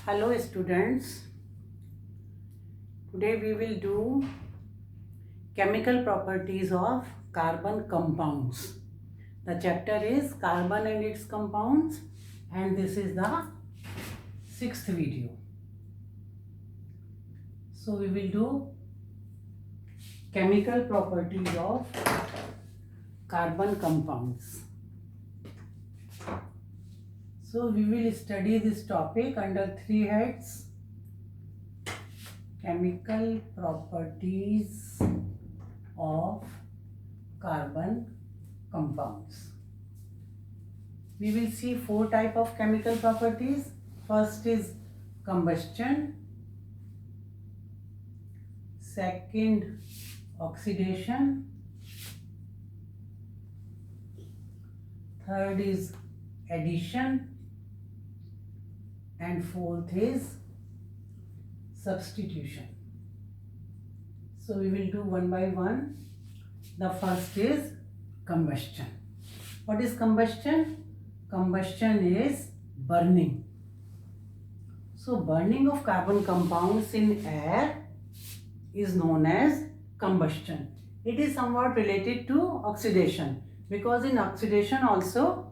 Hello students, today we will do chemical properties of carbon compounds. The chapter is carbon and its compounds and this is the sixth video. So we will do chemical properties of carbon compounds. So we will study this topic under three heads: chemical properties of carbon compounds. We will see four types of chemical properties. First is combustion, second oxidation, third is addition, and fourth is substitution. So we will do one by one. The first is combustion. What is combustion? Combustion is burning. So burning of carbon compounds in air is known as combustion. It is somewhat related to oxidation, because in oxidation also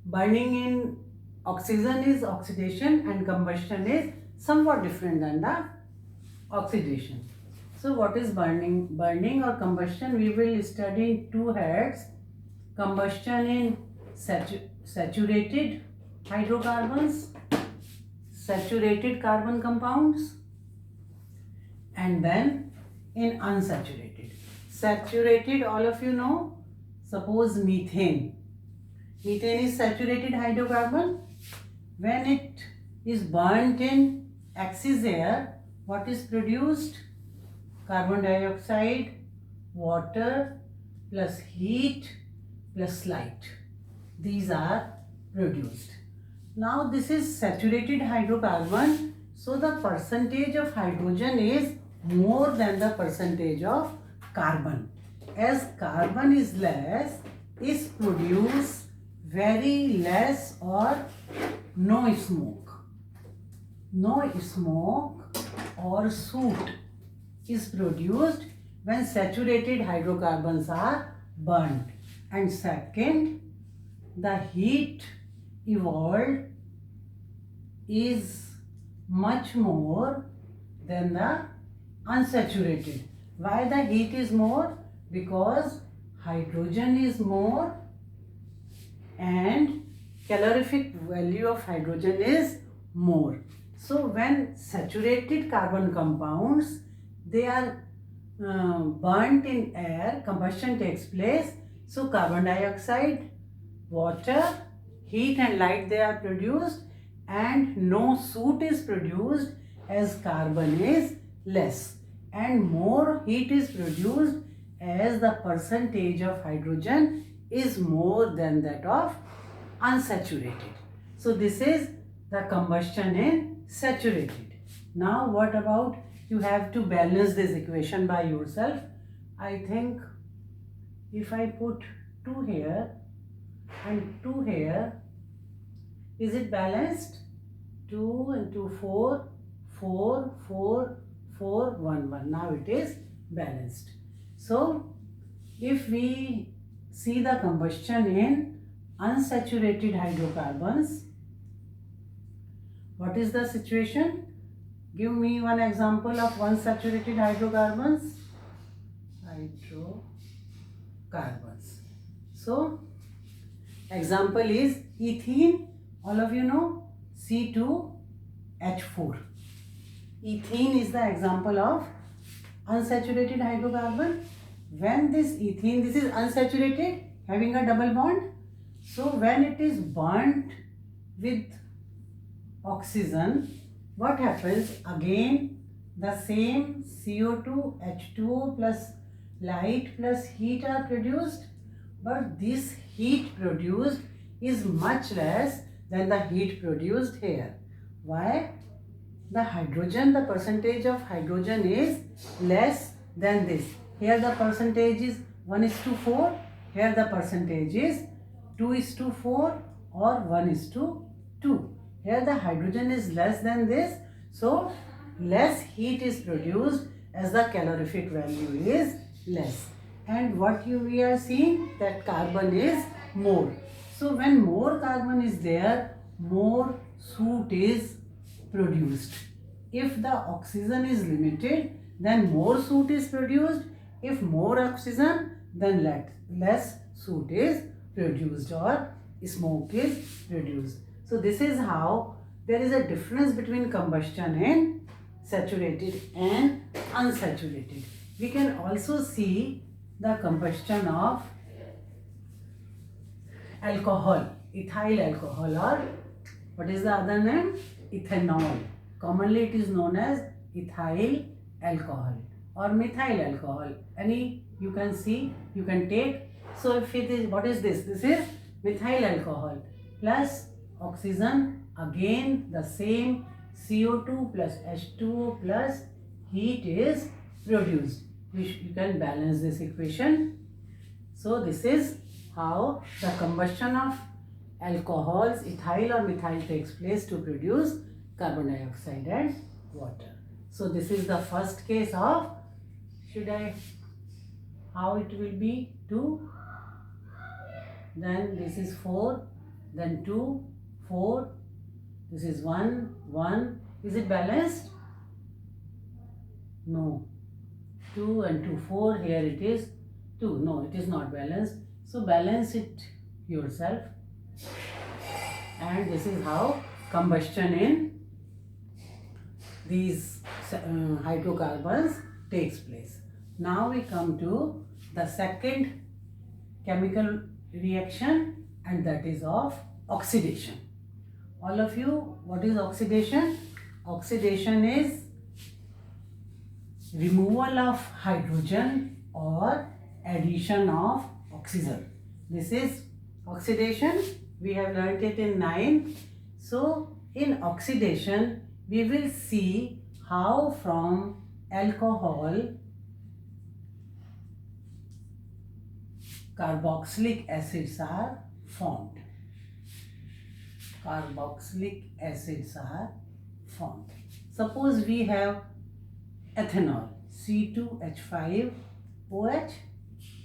burning in oxygen is oxidation and combustion is somewhat different than the oxidation. So what is burning? Burning or combustion we will study in two heads: combustion in saturated hydrocarbons, saturated carbon compounds, and then in unsaturated. Saturated, all of you know, suppose methane. Methane is saturated hydrocarbon. When it is burnt in excess air, what is produced? Carbon dioxide, water plus heat plus light. These are produced. Now this is saturated hydrocarbon, so the percentage of hydrogen is more than the percentage of carbon. As carbon is less, is produced very less or no smoke. No smoke or soot is produced when saturated hydrocarbons are burnt. And second, the heat evolved is much more than the unsaturated. Why the heat is more? Because hydrogen is more and calorific value of hydrogen is more. So when saturated carbon compounds, they are burnt in air, combustion takes place. So carbon dioxide, water, heat and light, they are produced, and no soot is produced as carbon is less, and more heat is produced as the percentage of hydrogen is more than that of unsaturated. So this is the combustion in saturated. Now what about, you have to balance this equation by yourself. I think if I put 2 here and 2 here, is it balanced? 2 into 4, 4, 4, 4, 1, 1. Now it is balanced. So if we see the combustion in unsaturated hydrocarbons, what is the situation? Give me one example of unsaturated hydrocarbons. Hydrocarbons. So example is ethene. All of you know, C2H4. Ethene is the example of unsaturated hydrocarbon. When this ethene, this is unsaturated, having a double bond. So when it is burnt with oxygen, what happens? Again, the same CO2, H2O plus light plus heat are produced, but this heat produced is much less than the heat produced here. Why? The hydrogen, the percentage of hydrogen is less than this. Here the percentage is 1:4. Here the percentage is 2:4 or 1:2. Here the hydrogen is less than this, so less heat is produced as the calorific value is less. And what we are seeing, that carbon is more. So when more carbon is there, more soot is produced. If the oxygen is limited, then more soot is produced. If more oxygen, then less soot is produced or smoke is produced. So this is how there is a difference between combustion and saturated and unsaturated. We can also see the combustion of alcohol, ethyl alcohol, or what is the other name? Ethanol. Commonly it is known as ethyl alcohol or methyl alcohol. Any you can see, you can take. So if it is, what is this? This is methyl alcohol plus oxygen, again the same CO2 plus H2O plus heat is produced. You can balance this equation. So this is how the combustion of alcohols, ethyl or methyl, takes place to produce carbon dioxide and water. So this is the first case of, how it will be 2, then this is 4, then 2, 4, this is 1, 1. Is it balanced? No. 2 and 2, 4, here it is 2. No, it is not balanced. So balance it yourself. And this is how combustion in these hydrocarbons takes place. Now we come to the second chemical reaction, and that is of oxidation. All of you, what is oxidation? Oxidation is removal of hydrogen or addition of oxygen. This is oxidation. We have learnt it in 9. So in oxidation, we will see how from alcohol carboxylic acids are formed. Carboxylic acids are formed. Suppose we have ethanol, C2H5OH,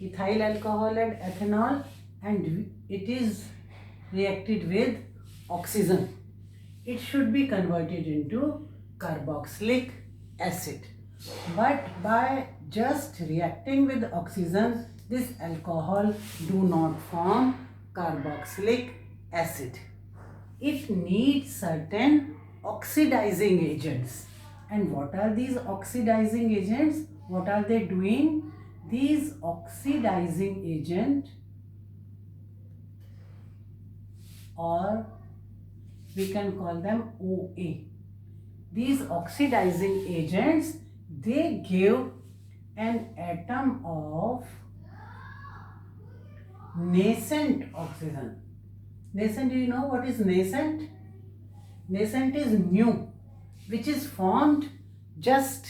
ethyl alcohol and ethanol, and it is reacted with oxygen. It should be converted into carboxylic acid. But by just reacting with oxygen, this alcohol do not form carboxylic acid. It needs certain oxidizing agents. And what are these oxidizing agents? What are they doing? These oxidizing agents, or we can call them OA. These oxidizing agents, they give an atom of nascent oxygen. Nascent, do you know what is nascent? Nascent is new, which is formed just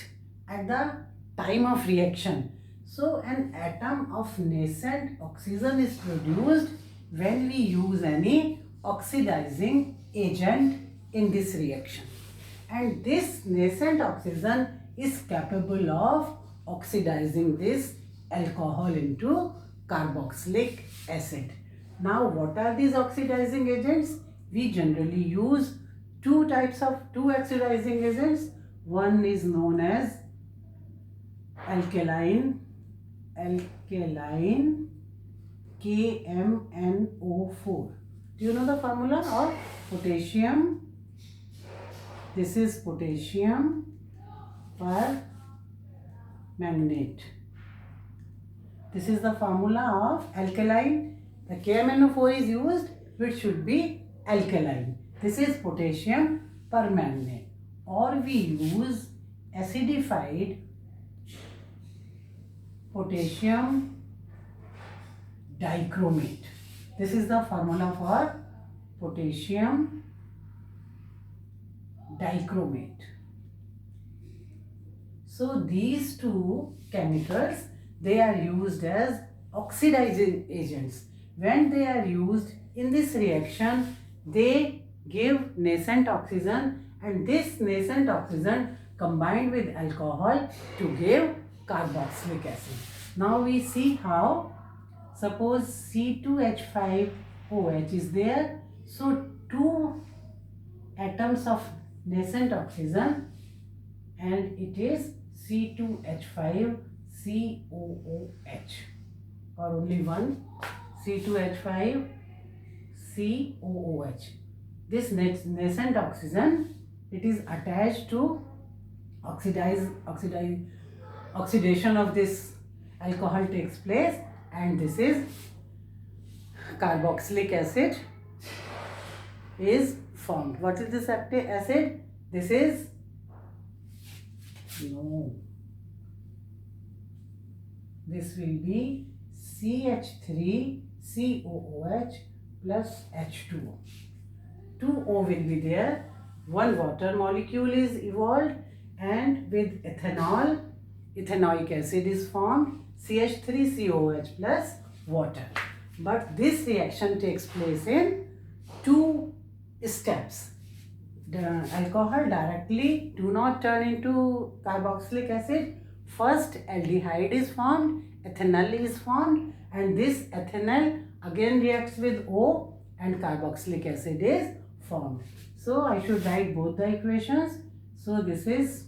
at the time of reaction. So an atom of nascent oxygen is produced when we use any oxidizing agent in this reaction. And this nascent oxygen is capable of oxidizing this alcohol into carboxylic acid. Now what are these oxidizing agents? We generally use two oxidizing agents. One is known as alkaline KMNO4. Do you know the formula of potassium? This is potassium permanganate. This is the formula of alkaline. The KMNO4 is used, which should be alkaline. This is potassium permanganate. Or we use acidified potassium dichromate. This is the formula for potassium dichromate. So these two chemicals, they are used as oxidizing agents. When they are used in this reaction, they give nascent oxygen, and this nascent oxygen combined with alcohol to give carboxylic acid. Now we see how. Suppose C2H5OH is there. So two atoms of nascent oxygen, and it is C2H5COOH, or only one C2H5COOH. This nascent oxygen, it is attached to oxidation of this alcohol takes place, and this is carboxylic acid is formed. What is this acid? This is this will be CH3COOH plus H2O. 2O will be there. One water molecule is evolved, and with ethanol, ethanoic acid is formed, CH3COOH plus water. But this reaction takes place in two steps. The alcohol directly do not turn into carboxylic acid. First aldehyde is formed, ethanol is formed, and this ethanol again reacts with O and carboxylic acid is formed. So I should write both the equations. So this is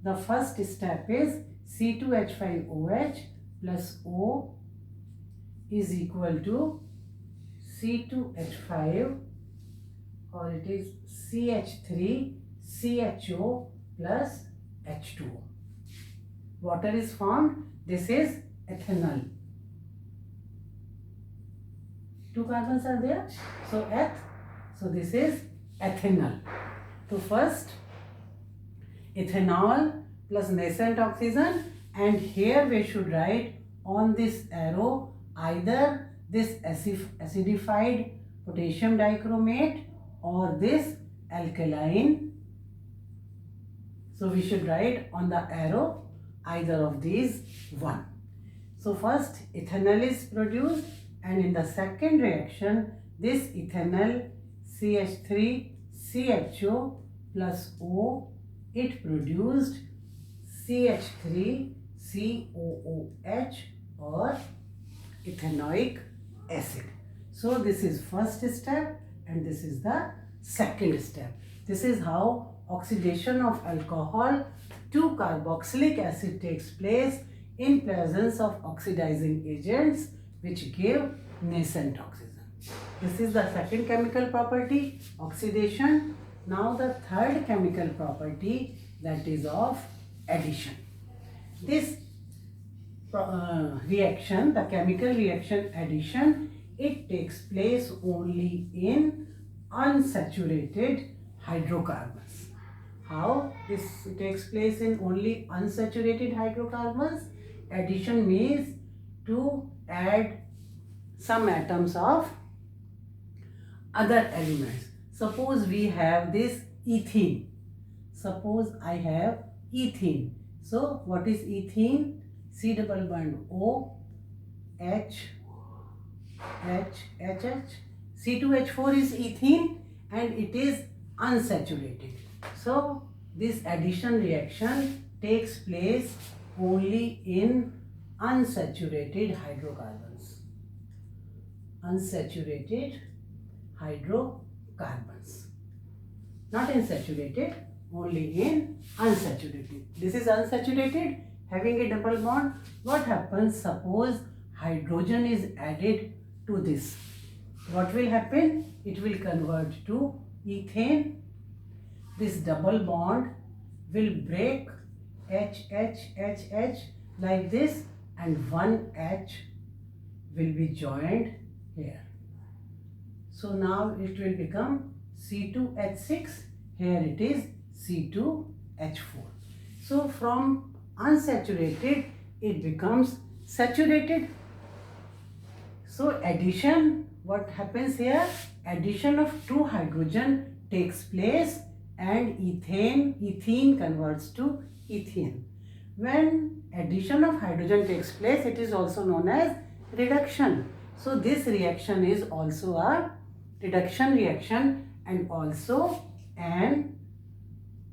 the first step is C2H5OH plus O is equal to C2H5, or it is CH3CHO plus H2O. Water is formed. This is ethanol. Two carbons are there. So so this is ethanol. So first ethanol plus nascent oxygen, and here we should write on this arrow either this acidified potassium dichromate or this alkaline. So we should write on the arrow either of these one. So first ethanol is produced, and in the second reaction this ethanol CH3CHO plus O, it produced CH3COOH or ethanoic acid. So this is first step and this is the second step. This is how oxidation of alcohol to carboxylic acid takes place in presence of oxidizing agents which give nascent oxygen. This is the second chemical property, oxidation. Now the third chemical property, that is of addition. This reaction, the chemical reaction addition, it takes place only in unsaturated hydrocarbons. How this takes place in only unsaturated hydrocarbons? Addition means to add some atoms of other elements. Suppose we have this ethene. Suppose I have ethene. So what is ethene? C double bond O, H, H, H, H. C2H4 is ethene and it is unsaturated. So this addition reaction takes place only in unsaturated hydrocarbons. Unsaturated hydrocarbons. Not in saturated, only in unsaturated. This is unsaturated, having a double bond. What happens? Suppose hydrogen is added to this. What will happen? It will convert to ethane. This double bond will break H, H, H, H like this, and one H will be joined here. So now it will become C2H6. Here it is C2H4. So from unsaturated it becomes saturated. So addition, what happens here? Addition of two hydrogen takes place and ethene converts to ethene. When addition of hydrogen takes place, it is also known as reduction. So this reaction is also a reduction reaction, and also an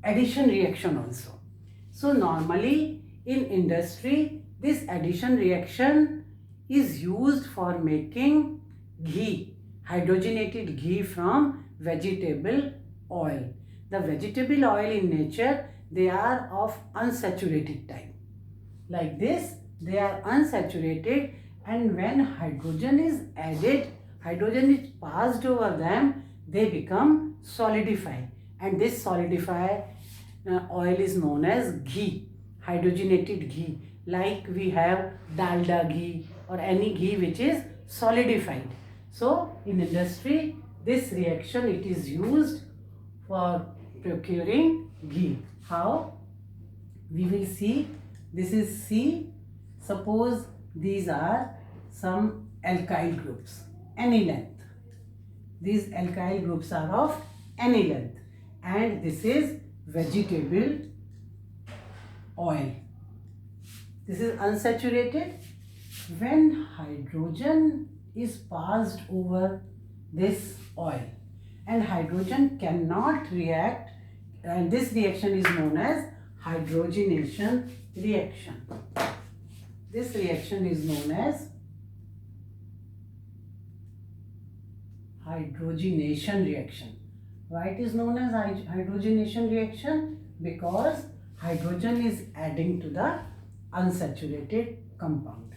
addition reaction also. So normally in industry, this addition reaction is used for making ghee, hydrogenated ghee from vegetable oil. The vegetable oil in nature, they are of unsaturated type. Like this, they are unsaturated, and when hydrogen is added, hydrogen is passed over them, they become solidify, and this solidify oil is known as ghee, hydrogenated ghee. Like we have dalda ghee or any ghee which is solidified. So in industry, this reaction it is used for procuring ghee. How? We will see. This is C. Suppose these are some alkyl groups, any length. These alkyl groups are of any length, and this is vegetable oil. This is unsaturated. When hydrogen is passed over this oil, and hydrogen cannot react, and this reaction is known as hydrogenation reaction. This reaction is known as hydrogenation reaction. Why it is known as hydrogenation reaction? Because hydrogen is adding to the unsaturated compound.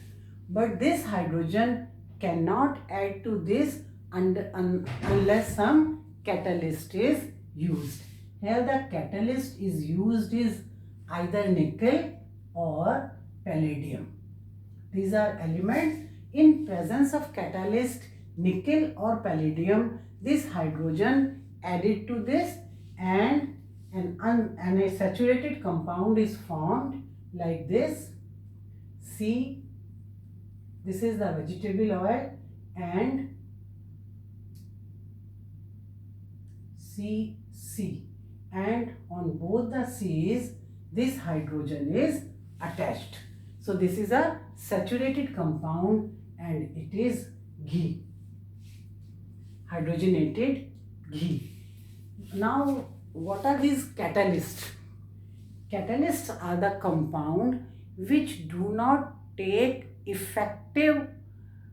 But this hydrogen cannot add to this unless some catalyst is used. Here the catalyst is used is either nickel or palladium. These are elements. In presence of catalyst nickel or palladium, this hydrogen added to this, and a saturated compound is formed like this. C. This is the vegetable oil, and CC, and on both the C's this hydrogen is attached. So this is a saturated compound and it is ghee, hydrogenated ghee. Now what are these catalysts? Catalysts are the compound which do not take effective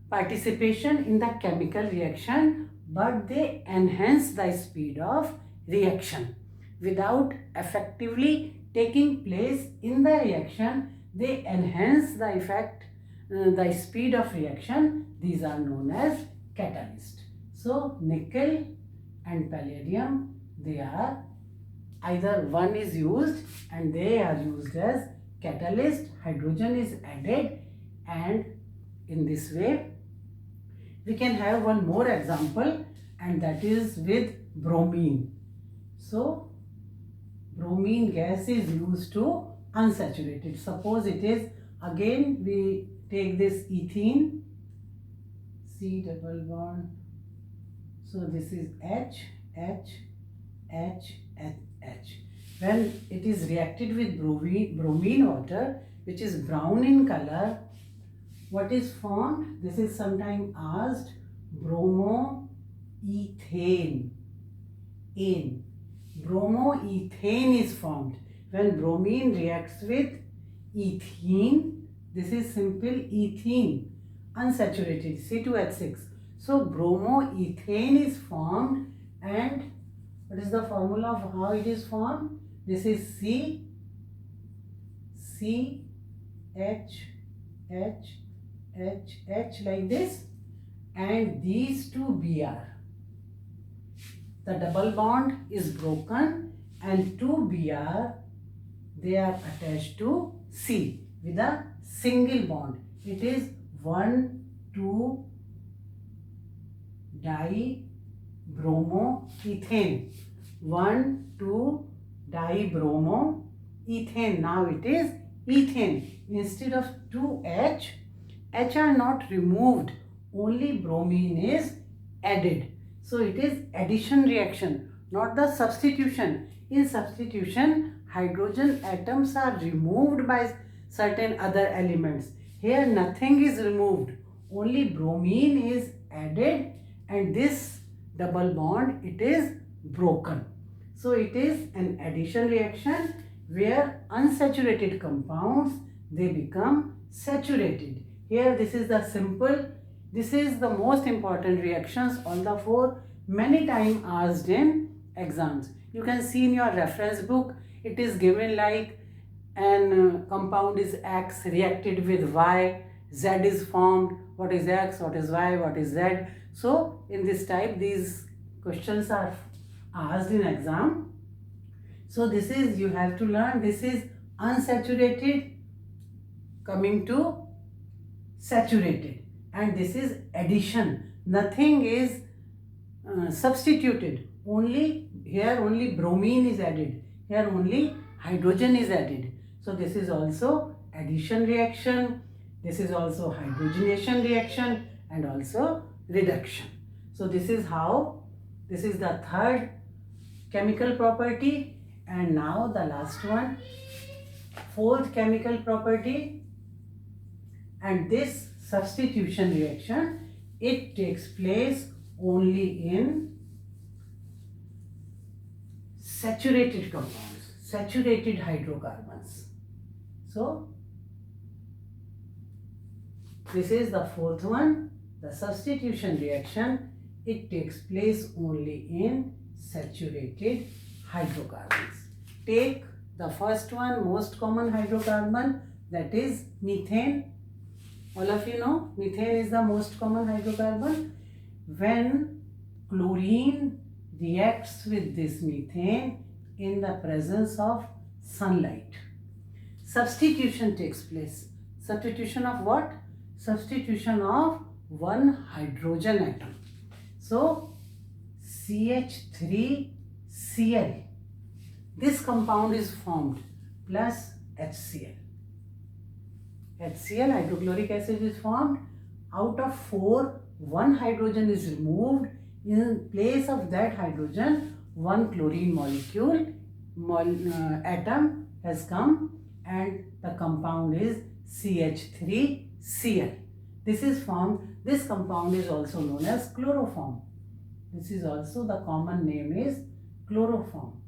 participation in the chemical reaction, but they enhance the speed of reaction. Without effectively taking place in the reaction, they enhance the effect, the speed of reaction. These are known as catalyst. So nickel and palladium, they are either one is used and they are used as catalyst, hydrogen is added, and in this way we can have one more example, and that is with bromine. So bromine gas is used to unsaturated. Suppose it is, again we take this ethene, C double bond, so this is H, H, H, H, H. When it is reacted with bromine water, which is brown in color, what is formed? This is sometimes asked, bromoethane. Bromoethane is formed. When bromine reacts with ethene, this is simple ethene, unsaturated, C2H6. So bromoethane is formed, and what is the formula of how it is formed? This is C, H, H, H, H like this, and these two Br. The double bond is broken and two Br, they are attached to C with a single bond. It is 1,2 dibromoethane. 1,2 dibromoethane. Now it is ethane. Instead of 2H, H are not removed, only bromine is added. So it is addition reaction, not the substitution. In substitution, hydrogen atoms are removed by certain other elements. Here nothing is removed, only bromine is added, and this double bond, it is broken. So it is an addition reaction where unsaturated compounds, they become saturated. Here this is the simple, this is the most important reactions, all the four, many times asked in exams. You can see in your reference book, it is given like an compound is X reacted with Y, Z is formed, what is X, what is Y, what is Z. So in this type these questions are asked in exam. So this is, you have to learn, this is unsaturated coming to saturated, and this is addition. Nothing is substituted, only here only bromine is added, here only hydrogen is added. So this is also addition reaction, this is also hydrogenation reaction, and also reduction. So this is how, this is the third chemical property. And now the last one, fourth chemical property, and this substitution reaction, it takes place only in saturated compounds, saturated hydrocarbons. So this is the fourth one, the substitution reaction, it takes place only in saturated hydrocarbons. Take the first one, most common hydrocarbon, that is methane. All of you know methane is the most common hydrocarbon. When chlorine reacts with this methane in the presence of sunlight, substitution takes place. Substitution of what? Substitution of one hydrogen atom. So CH3Cl, this compound is formed, plus HCl. HCl, hydrochloric acid, is formed. Out of 4, 1 hydrogen is removed. In place of that hydrogen, 1 chlorine molecule, atom has come, and the compound is CH3Cl. This is formed, this compound is also known as chloroform. This is also, the common name is chloroform.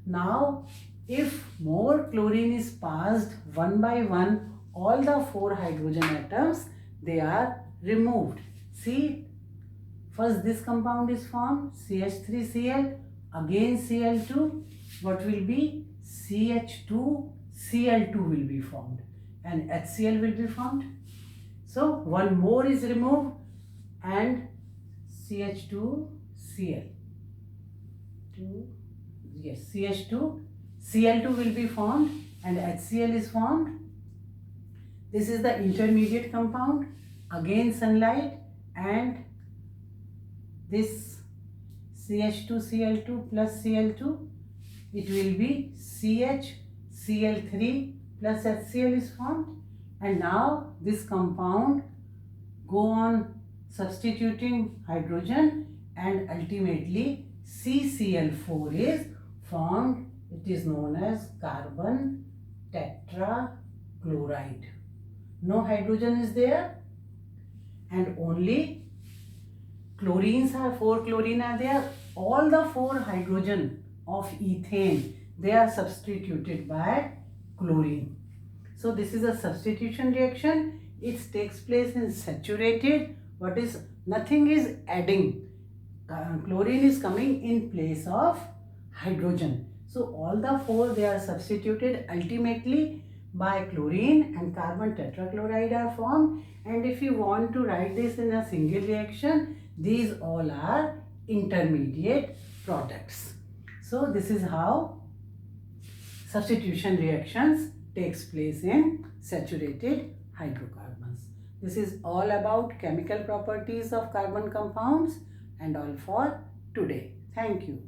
Now, if more chlorine is passed one by one, all the 4 hydrogen atoms, they are removed. See, first this compound is formed, CH3Cl, again Cl2, what will be? CH2Cl2 will be formed, and HCl will be formed. So, one more is removed, and CH2Cl. Yes, CH2Cl2 will be formed, and HCl is formed. This is the intermediate compound, again sunlight, and this CH2Cl2 plus Cl2, it will be CHCl3 plus HCl is formed, and now this compound go on substituting hydrogen, and ultimately CCl4 is formed. It is known as carbon tetrachloride. No hydrogen is there, and only chlorines are, 4 chlorine are there. All the 4 hydrogen of ethane, they are substituted by chlorine. So this is a substitution reaction. It takes place in saturated. What is, nothing is adding. Chlorine is coming in place of hydrogen. So all the 4, they are substituted ultimately by chlorine, and carbon tetrachloride are formed. And if you want to write this in a single reaction, these all are intermediate products. So this is how substitution reactions takes place in saturated hydrocarbons. This is all about chemical properties of carbon compounds and all for today. Thank you.